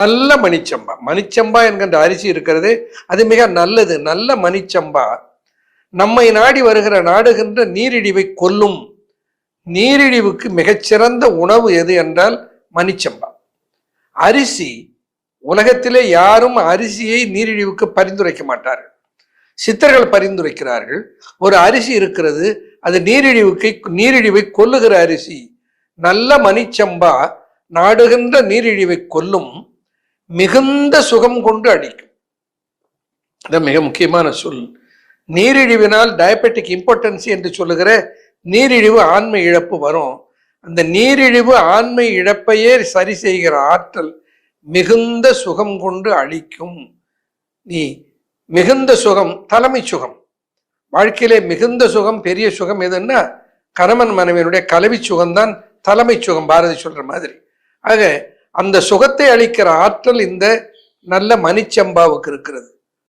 நல்ல மணிச்சம்பா. மணிச்சம்பா என்கின்ற அரிசி இருக்கிறது, அது மிக நல்லது. நல்ல மணிச்சம்பா நம்மை நாடி வருகிற நாடுகின்ற நீரிழிவை கொல்லும். நீரிழிவுக்கு மிகச்சிறந்த உணவு எது என்றால் மணிச்சம்பா. அரிசி, உலகத்திலே யாரும் அரிசியை நீரிழிவுக்கு பரிந்துரைக்க மாட்டார்கள். சித்தர்கள் பரிந்துரைக்கிறார்கள். ஒரு அரிசி இருக்கிறது, அது நீரிழிவை கொல்லுகிற அரிசி. நல்ல மணிச்சம்பா நாடுகின்ற நீரிழிவை கொல்லும், மிகுந்த சுகம் கொண்டு அடிக்கும். அதான் மிக முக்கியமான சொல். நீரிழிவினால் டயபெட்டிக் இம்பார்ட்டன்சி என்று சொல்லுகிற நீரிழிவு ஆண்மை இழப்பு வரும். அந்த நீரிழிவு ஆண்மை இழப்பையே சரி செய்கிற ஆற்றல் மிகுந்த சுகம் கொண்டு அளிக்கும். நீ மிகுந்த சுகம், தலைமை சுகம். வாழ்க்கையிலே மிகுந்த சுகம், பெரிய சுகம் எதுன்னா கணவன் மனைவியினுடைய கலவி சுகம்தான் தலைமை சுகம், பாரதி சொல்ற மாதிரி. ஆக அந்த சுகத்தை அளிக்கிற ஆற்றல் இந்த நல்ல மணிச்சம்பாவுக்கு இருக்கிறது.